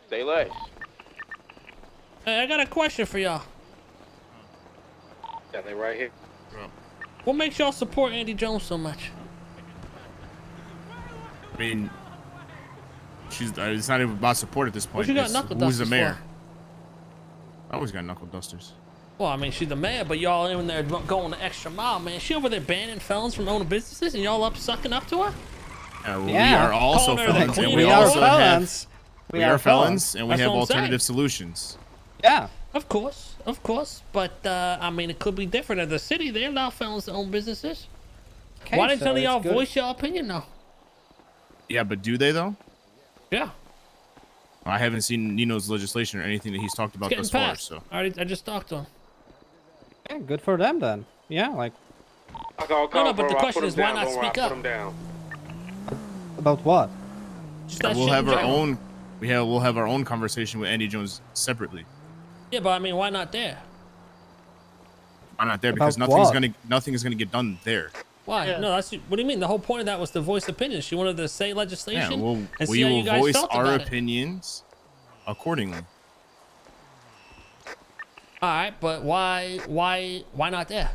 Say less. Hey, I got a question for y'all. Yeah, they right here. What makes y'all support Andy Jones so much? I mean, it's not even about support at this point. What you got It's knuckle who's the dusters mayor? for? I always got knuckle dusters. Well, I mean, she's the mayor, but y'all in there going the extra mile, man. She over there banning felons from owning businesses, and y'all up sucking up to her? Well, Yeah. we are also Calling her the felons, queen and of we the also world. have we are felons, and we That's have what I'm saying. alternative solutions. Yeah. Of course. But, I mean, it could be different. In the city, they allow felons to own businesses. Okay, Why didn't so none of y'all it's good. voice your opinion, though? Yeah, but do they though? Yeah. I haven't seen Nino's legislation or anything that he's talked about It's thus getting far. passed. So I just talked to him. Yeah, good for them then. Yeah, like No, but the question is, why not speak up? about what? Just that we'll shit have in our general. own. We'll have our own conversation with Andy Jones separately. Yeah, but I mean, why not there? I'm not there About because what? nothing is gonna get done there. Why? Yeah. No, that's what do you mean? The whole point of that was to voice opinions. She wanted to say legislation Yeah, well, and we see how will you guys voice felt our about it. opinions accordingly. All right, but why not there?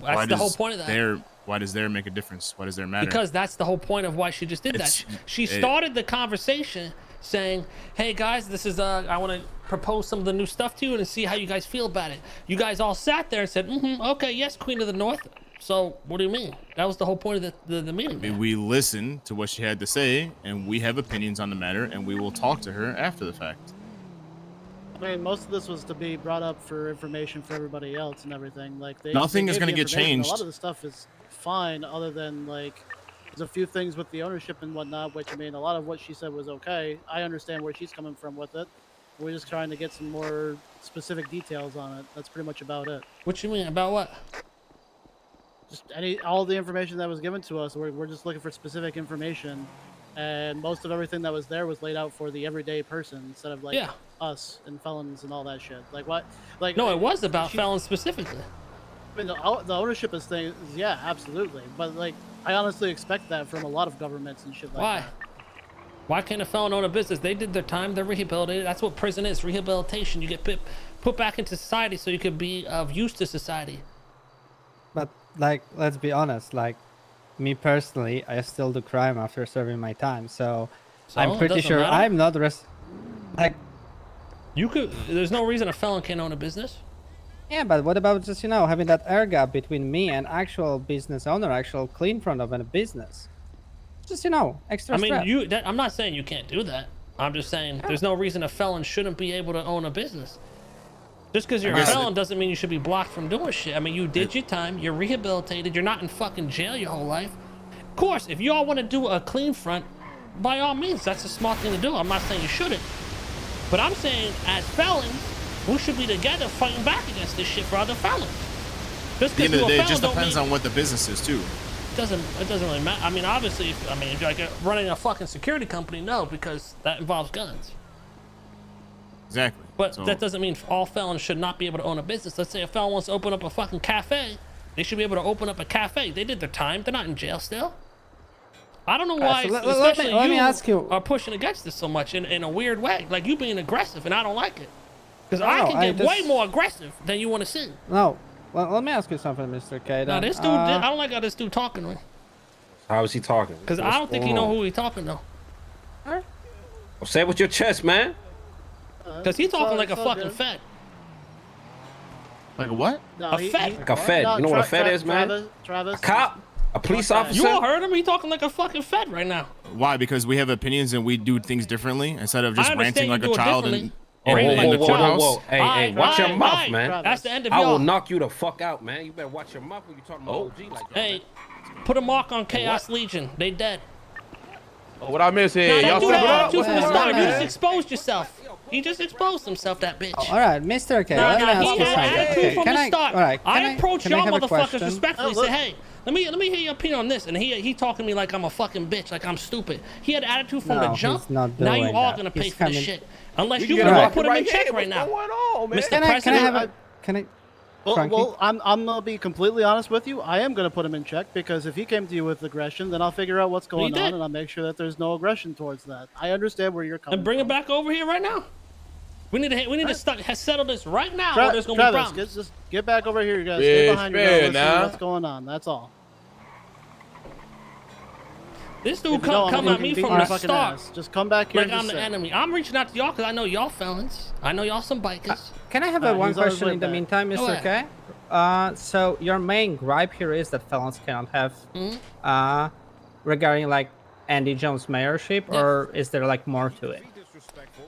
That's the whole point of that. Why does there make a difference? Why does there matter? Because that's the whole point of why she just did that. She started the conversation saying, "Hey guys, this is I want to propose some of the new stuff to you and see how you guys feel about it." You guys all sat there and said, "Okay, yes, Queen of the North." So what do you mean? That was the whole point of the meeting. man. We listened to what she had to say, and we have opinions on the matter, and we will talk to her after the fact. I mean, most of this was to be brought up for information for everybody else and everything. Like Nothing is gave gonna the get information. changed. A lot of the stuff is fine, other than like there's a few things with the ownership and whatnot. Which I mean, a lot of what she said was okay. I understand where she's coming from with it. We're just trying to get some more specific details on it. That's pretty much about it. What you mean about what? Just all the information that was given to us. We're just looking for specific information, and most of everything that was there was laid out for the everyday person instead of like Yeah. us and felons and all that shit. Like what? Like No, it was about felons specifically. I mean, the ownership is thing. Yeah, absolutely. But like, I honestly expect that from a lot of governments and shit like Why? that. Why can't a felon own a business? They did their time. They're rehabilitated. That's what prison is. Rehabilitation. You get put back into society so you could be of use to society. But like, let's be honest. Like, me personally, I still do crime after serving my time. So I'm it pretty doesn't sure matter? I'm not like. You could. There's no reason a felon can't own a business. Yeah, but what about just having that air gap between me and actual business owner, actual clean front of a business? Just extra. I mean, strap. I'm not saying you can't do that. I'm just saying there's no reason a felon shouldn't be able to own a business. Just because you're a felon doesn't mean you should be blocked from doing shit. I mean, you did your time. You're rehabilitated. You're not in fucking jail your whole life. Of course, if you all want to do a clean front, by all means, that's a smart thing to do. I'm not saying you shouldn't. But I'm saying, as felons, we should be together fighting back against this shit for other felons. Just At the end because of the you're a day, it felon just don't depends mean on what the business is too. it doesn't really matter. I mean, obviously, if you're like running a fucking security company, no, because that involves guns. Exactly. But So, that doesn't mean all felons should not be able to own a business. Let's say a felon wants to open up a fucking cafe. They should be able to open up a cafe. They did their time. They're not in jail still. I don't know why, so let especially me ask you. are pushing against this so much in a weird way. Like you being aggressive, and I don't like it. Because No, I can I get way just- more aggressive than you want to see. No. Well, let me ask you something, Mr. K. Now then. this dude, I don't like how this dude talking to me. How is he talking? Because I don't think he know who he talking to. Well, say it with your chest, man. Because he talking like a it's all fucking good. fed. like what? No, A fed. Like a fed. You know what a fed is, man? Travis. A cop? A police You officer? You all heard him? He talking like a fucking fed right now. Why? Because we have opinions and we do things differently instead of just I understand ranting you like do a it child differently. and Ranting in like the a child. courthouse. Hey, hey, watch your mouth, man. That's the end of I will y'all. knock you the fuck out, man. You better watch your mouth when you talking about OG like that. Hey, put a mark on Chaos Legion. They dead. What I miss Nah, here? that Y'all dude step had up. attitude What's from the going start. on, You just man? exposed yourself. He just exposed himself, that bitch. All right, Mr. K. Nah, let me nah, ask he you had something. attitude from Can the I? start. All right. I approached can I y'all have a motherfuckers question? respectfully and said, hey, let me hear your opinion on this. And he talking to me like I'm a fucking bitch, like I'm stupid. He had attitude from the No, jump. he's not Now you doing all that. gonna pay He's for this coming- shit. Unless We you can want get to it put him in right check here. right What's now. going on, man? Mr. Can I President, have a? Can I? Well, I'm gonna be completely honest with you. I am gonna put him in check because if he came to you with aggression, then I'll figure out what's going on and I'll make sure that there's no aggression towards that. I understand where you're coming from. And bring it back over here right now. We need to settle this right now, or there's gonna be problems. Just get back over here, you guys. Stay behind your guys. Let's see what's going on. That's all. This dude come at me from the start. Just come back here. Like I'm the enemy. I'm reaching out to y'all because I know y'all felons. I know y'all some bikers. Can I have one question in the meantime, Mr. K? So your main gripe here is that felons cannot have regarding like Andy Jones' mayorship, or is there like more to it?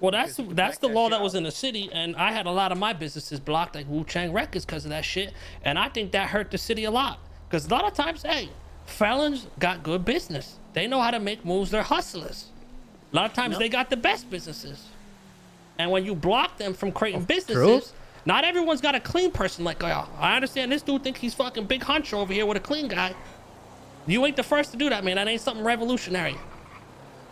Well, that's the law that was in the city, and I had a lot of my businesses blocked, like Wu Chang Records, because of that shit, and I think that hurt the city a lot. Because a lot of times, hey, felons got good business. They know how to make moves. They're hustlers. A lot of times they got the best businesses. And when you block them from creating businesses, not everyone's got a clean person like, oh, I understand this dude thinks he's fucking big huncho over here with a clean guy. You ain't the first to do that, man. That ain't something revolutionary.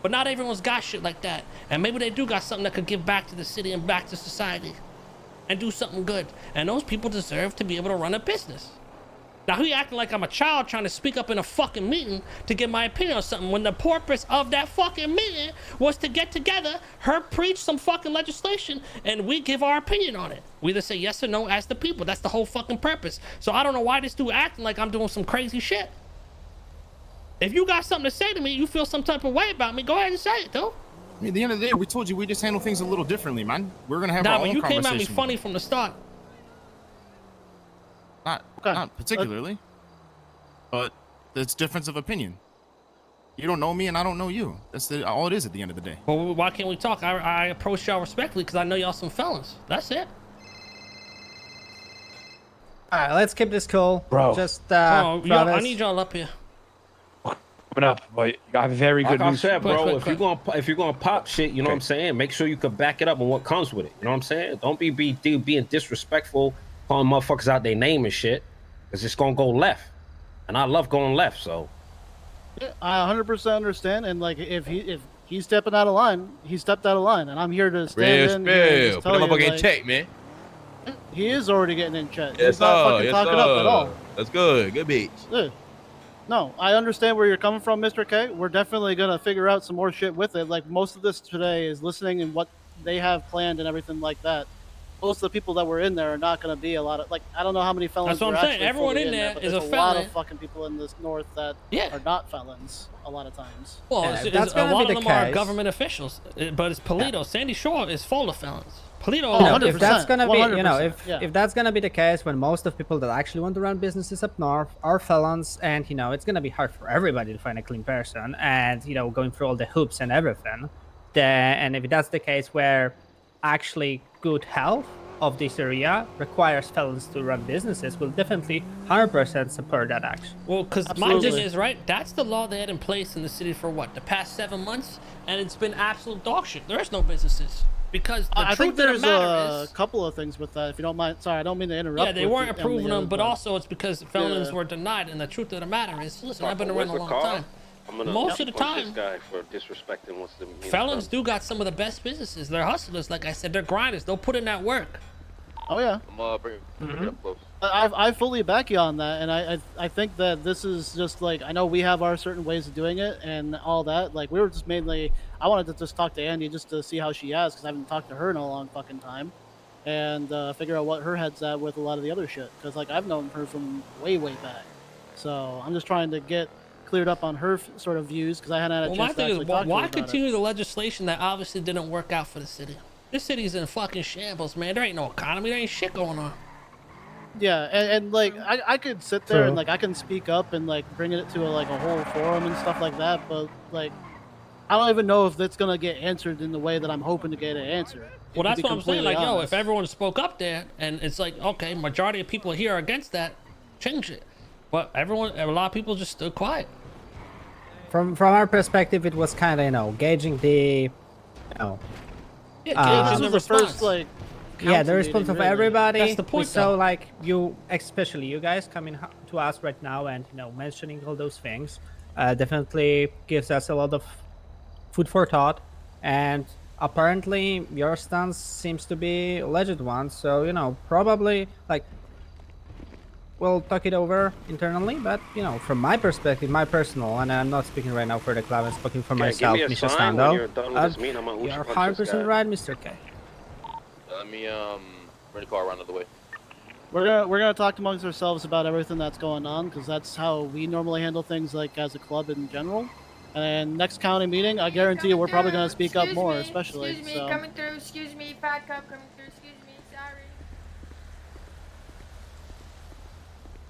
But not everyone's got shit like that. And maybe they do got something that could give back to the city and back to society and do something good. And those people deserve to be able to run a business. Now, he acting like I'm a child trying to speak up in a fucking meeting to give my opinion on something when the purpose of that fucking meeting was to get together, her preach some fucking legislation, and we give our opinion on it. We either say yes or no as the people. That's the whole fucking purpose. So I don't know why this dude acting like I'm doing some crazy shit. If you got something to say to me, you feel some type of way about me, go ahead and say it, dude. I mean, at the end of the day, we told you we just handle things a little differently, man. We're going to have our own conversation. Nah, but you came at me funny from the start. Not particularly, but it's difference of opinion. You don't know me and I don't know you. That's all it is at the end of the day. Well, why can't we talk? I approach y'all respectfully because I know y'all some felons. That's it. All right, let's keep this cool. Bro. Just, I need y'all up here. Coming up, but you got very good news. Like I said, bro, if you're gonna pop shit, you know what I'm saying? Make sure you can back it up and what comes with it. You know what I'm saying? Don't be being disrespectful, calling motherfuckers out their name and shit. It's just gonna go left, and I love going left. So yeah, I 100% understand. And like, if he's stepping out of line, he stepped out of line, and I'm here to stand in. Put him up in check, man. He is already getting in check. Yes, he's not fucking talking up at all. That's good. Good bitch. Yeah. No, I understand where you're coming from, Mr. K. We're definitely gonna figure out some more shit with it. Like, most of this today is listening and what they have planned and everything like that. Most of the people that were in there are not going to be a lot of, like, I don't know how many felons. That's what I'm saying. Everyone in there is a felon. There's a lot of fucking people in this north that are not felons a lot of times. Well, a lot of them are government officials, but it's Polito. Yeah. Sandy Shore is full of felons. Polito. If that's gonna be, you know, if that's gonna be the case, when most of the people that actually want to run businesses up north are felons, and you know, it's gonna be hard for everybody to find a clean person, and you know, going through all the hoops and everything. And if that's the case, where actually good health of this area requires felons to run businesses, will definitely 100% support that action. Well, because my thing is, right, that's the law they had in place in the city for what, the past 7 months, and it's been absolute dog shit. There's no businesses. Because I think there's a couple of things with that, if you don't mind. Sorry, I don't mean to interrupt. Yeah, they weren't approving them, but also it's because felons were denied, and the truth of the matter is, listen, I've been around a long time. Most of the time, this guy for disrespecting felons do got some of the best businesses. They're hustlers, like I said. They're grinders. They'll put in that work. Oh yeah. Bring it up close. I fully back you on that, and I think that this is just like, I know we have our certain ways of doing it and all that. Like, we were just mainly, I wanted to just talk to Andy just to see how she has, because I haven't talked to her in a long fucking time, and figure out what her head's at with a lot of the other shit. Because like, I've known her from way back, so I'm just trying to get cleared up on her sort of views, because I hadn't had a chance to actually talk to her about it. Why continue the legislation that obviously didn't work out for the city? This city's in fucking shambles, man. There ain't no economy. There ain't shit going on. Yeah, and like, I could sit there and like, I can speak up and like bring it to a whole forum and stuff like that, but like, I don't even know if that's gonna get answered in the way that I'm hoping to get it answered. Well, that's what I'm saying. Like, yo, if everyone spoke up there, and it's like, okay, majority of people here are against that, change it. But a lot of people just stood quiet. From our perspective, it was kind of, you know, gauging the, gauging the response. First, the response of everybody. That's the point. So, like, especially you guys coming to us right now and, you know, mentioning all those things, definitely gives us a lot of food for thought. And apparently, your stance seems to be a legit one. So, you know, probably, like, we'll talk it over internally. But you know, from my perspective, my personal, and I'm not speaking right now for the club. I'm speaking for myself, give me a Mr. sign when Stando. you're done with this meeting. I'm gonna You're punch this 100% guy. right, Mr. K. Let me bring the car around the other way. We're gonna talk amongst ourselves about everything that's going on, because that's how we normally handle things, like as a club in general. And next county meeting, I guarantee you, we're probably gonna speak up more, especially. Excuse me, so. coming through. Excuse me, fat cup coming through. Excuse me, sorry.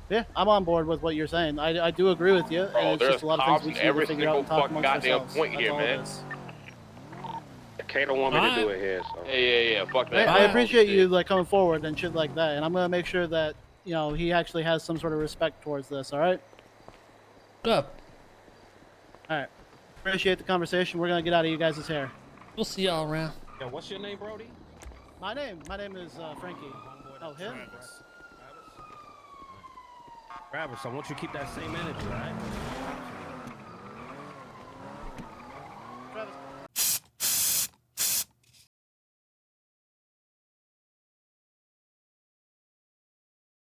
Yeah, I'm on board with what you're saying. I do agree with you. Bro, And it's there's just a lot of cops things we in every need to figure out single and talk fucking amongst goddamn ourselves. point That's here, all it man. is. K don't want me to do it here, so. Yeah. Fuck that. I appreciate you like coming forward and shit like that, and I'm gonna make sure that he actually has some sort of respect towards this. All right. Good. All right. Appreciate the conversation. We're gonna get out of you guys' hair. We'll see y'all around. Yo, what's your name, Brody? My name is Frankie. Oh, him? Travis, I want you to keep that same energy, all right?